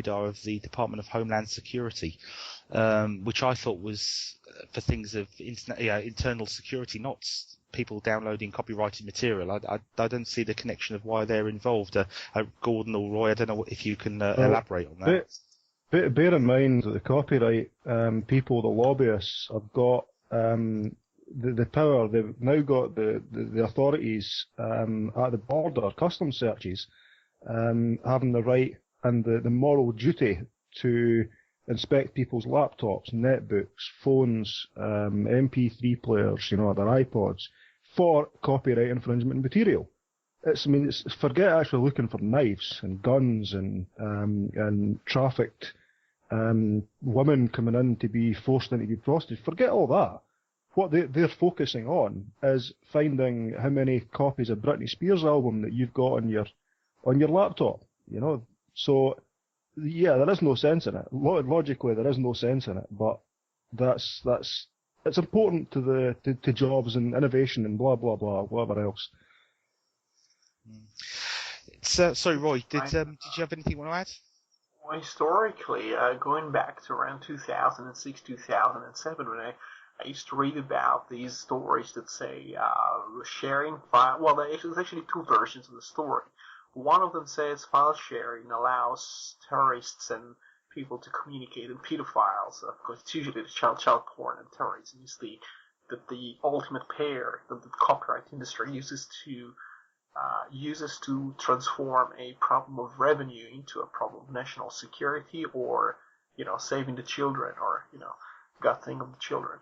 radar of the Department of Homeland Security, which I thought was for things of internal security, not people downloading copyrighted material. I don't see the connection of why they're involved. Gordon or Roy, I don't know if you can elaborate on that. Bear in mind that the copyright people, the lobbyists, have got the power. They've now got the authorities at the border, customs searches, having the right and the moral duty to inspect people's laptops, netbooks, phones, MP3 players, their iPods, for copyright infringement material. Forget actually looking for knives and guns and trafficked women coming in to be forced into be prostitutes. Forget all that. What they're focusing on is finding how many copies of Britney Spears' album that you've got on your laptop. So yeah, there is no sense in it. Logically, there is no sense in it. But it's important to jobs and innovation and blah blah blah, whatever else. Sorry, Roy. Did you have anything you want to add? Well, historically, going back to around 2006, 2007, when I used to read about these stories that say sharing file. Well, there's actually two versions of the story. One of them says file sharing allows terrorists and people to communicate, and pedophiles, of course, it's usually the child porn and terrorism is the ultimate pair that the copyright industry uses to transform a problem of revenue into a problem of national security, or saving the children, or God think of the children.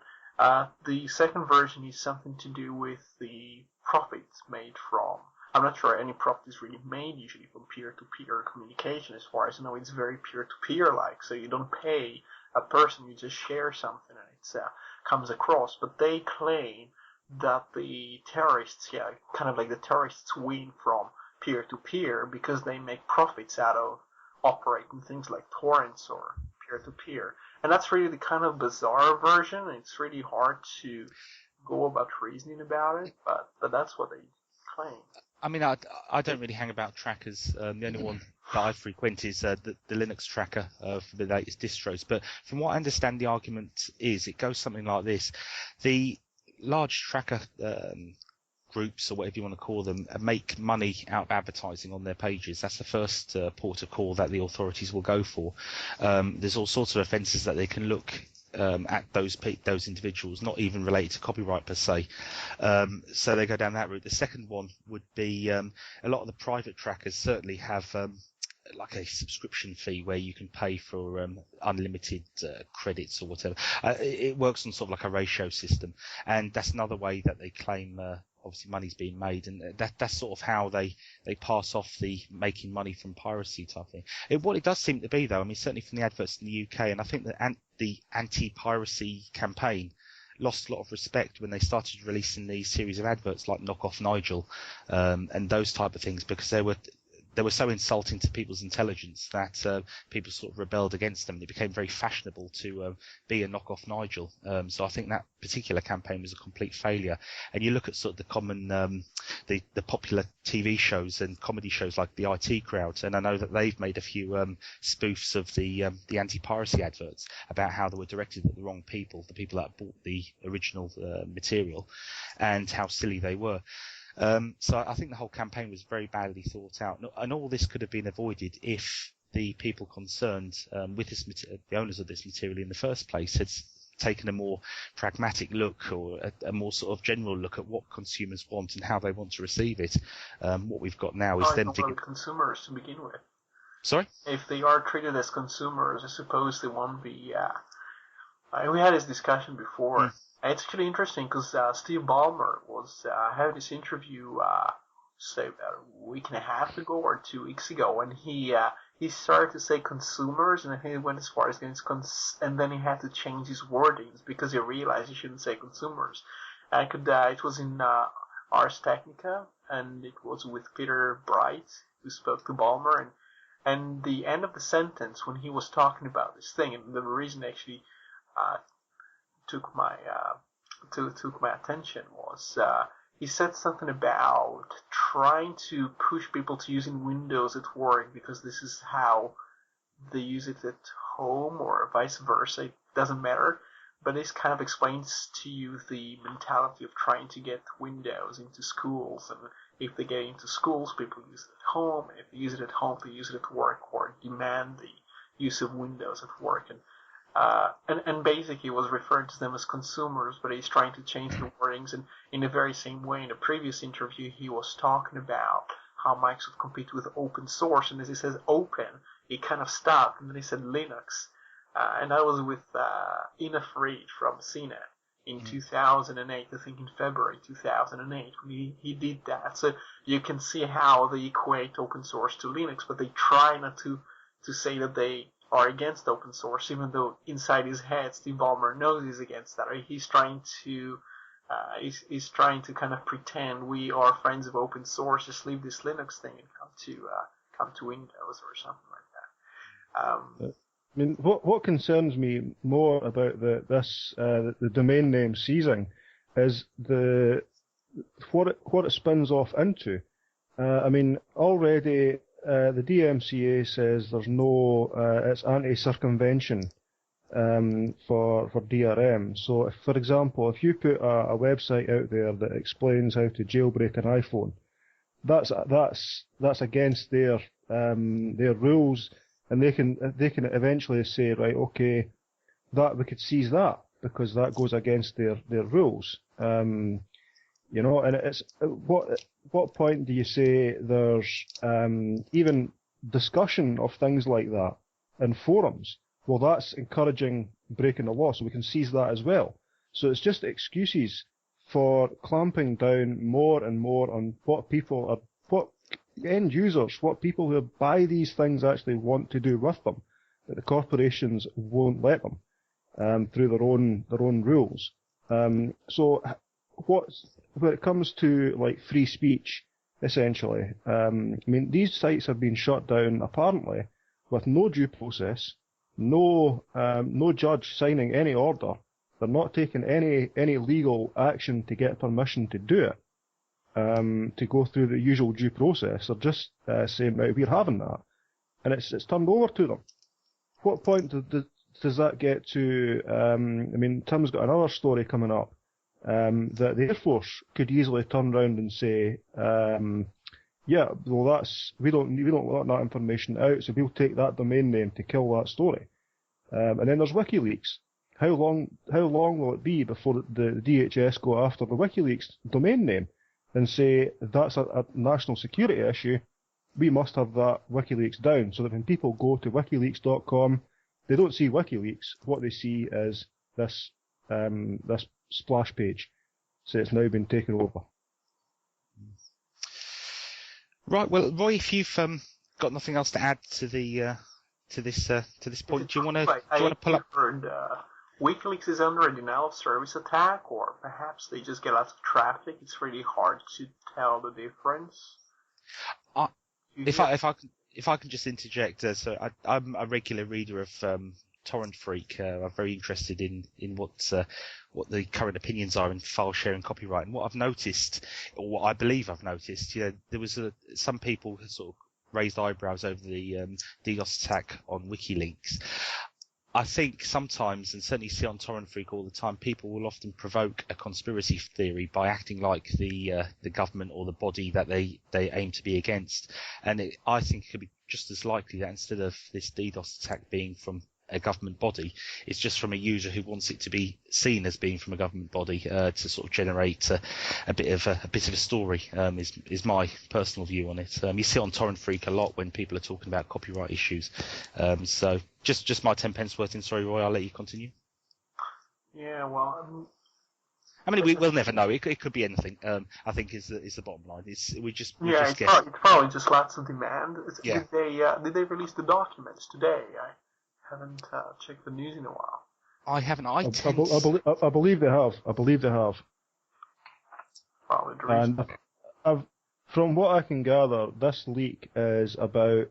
The second version is something to do with the profits made from. I'm not sure any profit is really made usually from peer-to-peer communication. As far as I know, it's very peer-to-peer-like. So you don't pay a person, you just share something and it comes across. But they claim that the terrorists, kind of like the terrorists win from peer-to-peer because they make profits out of operating things like torrents or peer-to-peer. And that's really the kind of bizarre version. It's really hard to go about reasoning about it, but that's what they claim. I mean, I don't really hang about trackers. The only one that I frequent is the Linux tracker for the latest distros. But from what I understand, the argument is it goes something like this. The large tracker groups, or whatever you want to call them, make money out of advertising on their pages. That's the first port of call that the authorities will go for. There's all sorts of offences that they can look at those individuals, not even related to copyright per se. So they go down that route. The second one would be a lot of the private trackers certainly have like a subscription fee where you can pay for unlimited credits or whatever. It works on sort of like a ratio system, and that's another way that they claim obviously money's being made, and that's sort of how they pass off the making money from piracy type thing. What it does seem to be, though, I mean, certainly from the adverts in the UK, and I think that the anti-piracy campaign lost a lot of respect when they started releasing these series of adverts like Knock Off Nigel and those type of things, because they were so insulting to people's intelligence that people sort of rebelled against them. It became very fashionable to be a knockoff Nigel. So I think that particular campaign was a complete failure. And you look at sort of the common, the popular TV shows and comedy shows like the IT Crowd, and I know that they've made a few spoofs of the anti-piracy adverts about how they were directed at the wrong people, the people that bought the original material, and how silly they were. So I think the whole campaign was very badly thought out, and all this could have been avoided if the people concerned with this the owners of this material in the first place had taken a more pragmatic look, or a more sort of general look at what consumers want and how they want to receive it. What we've got now is them thinking consumers to begin with. Sorry? If they are treated as consumers, I suppose they won't be. We had this discussion before. It's actually interesting because Steve Ballmer was having this interview, say about a week and a half ago or 2 weeks ago, and he started to say consumers, and he went as far as saying and then he had to change his wordings because he realized he shouldn't say consumers. It was in Ars Technica, and it was with Peter Bright who spoke to Ballmer, and the end of the sentence when he was talking about this thing, and the reason actually took my attention was he said something about trying to push people to using Windows at work because this is how they use it at home or vice versa. It doesn't matter. But this kind of explains to you the mentality of trying to get Windows into schools. And if they get into schools, people use it at home. And if they use it at home, they use it at work or demand the use of Windows at work. And basically was referring to them as consumers, but he's trying to change the wordings. And in the very same way, in a previous interview, he was talking about how Microsoft competes with open source. And as he says open, he kind of stopped, and then he said Linux. And I was with Ina Farid from CNET in 2008, I think in February 2008, when he did that. So you can see how they equate open source to Linux, but they try not to say that they are against open source, even though inside his head, Steve Ballmer knows he's against that. Right? He's trying to kind of pretend we are friends of open source, just leave this Linux thing and come to Windows or something like that. I mean, what concerns me more about the domain name seizing is what it spins off into. I mean, already the DMCA says there's no it's anti-circumvention for DRM. So, if, for example, if you put a website out there that explains how to jailbreak an iPhone, that's against their rules. And they can eventually say, right, okay, that we could seize that because that goes against their rules. And it's what point do you say there's even discussion of things like that in forums? Well, that's encouraging breaking the law, so we can seize that as well. So it's just excuses for clamping down more and more on what end users, what people who buy these things actually want to do with them, that the corporations won't let them through their own rules. So when it comes to like free speech, essentially, I mean these sites have been shut down apparently with no due process, no judge signing any order. They're not taking any legal action to get permission to do it. To go through the usual due process. They're just saying, right, we're having that. And it's turned over to them. What point does that get to, I mean, Tim's got another story coming up, that the Air Force could easily turn around and say, yeah, well we don't want that information out, so we'll take that domain name to kill that story. And then there's Wikileaks. How long will it be before the DHS go after the Wikileaks domain name and say that's a national security issue? We must have that WikiLeaks down, so that when people go to wikileaks.com, they don't see WikiLeaks. What they see is this splash page. So it's now been taken over. Right. Well, Roy, if you've got nothing else to add to this point, do you want to pull up? WikiLeaks is under a denial of service attack, or perhaps they just get lots of traffic. It's really hard to tell the difference. If I can just interject, so I'm a regular reader of Torrent Freak. I'm very interested in what the current opinions are in file sharing copyright, and what I've noticed, or what I believe I've noticed, there was some people who sort of raised eyebrows over the DDoS attack on WikiLeaks. I think sometimes, and certainly see on Torrent Freak all the time, people will often provoke a conspiracy theory by acting like the government or the body that they aim to be against. And I think it could be just as likely that instead of this DDoS attack being from a government body, it's just from a user who wants it to be seen as being from a government body to sort of generate a bit of a story. Is my personal view on it. You see on Torrent Freak a lot when people are talking about copyright issues. So just my 10 pence worth in. Sorry, Roy, I'll let you continue. Yeah, well, I mean, we'll never know. It could be anything. I think is the bottom line. It's probably just lots of demand. Yeah. Did they release the documents today? I haven't checked the news in a while. I haven't. I believe they have. I believe they have. Probably the reason. And from what I can gather, this leak is about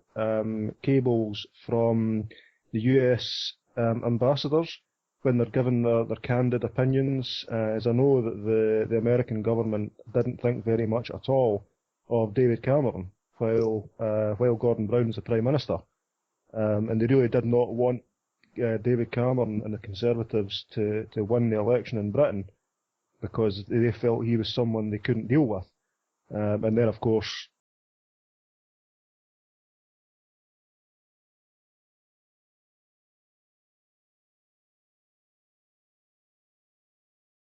cables from the US ambassadors when they're given their candid opinions. As I know that the American government didn't think very much at all of David Cameron while Gordon Brown was the Prime Minister. and they really did not want David Cameron and the Conservatives to win the election in Britain because they felt he was someone they couldn't deal with. And then, of course,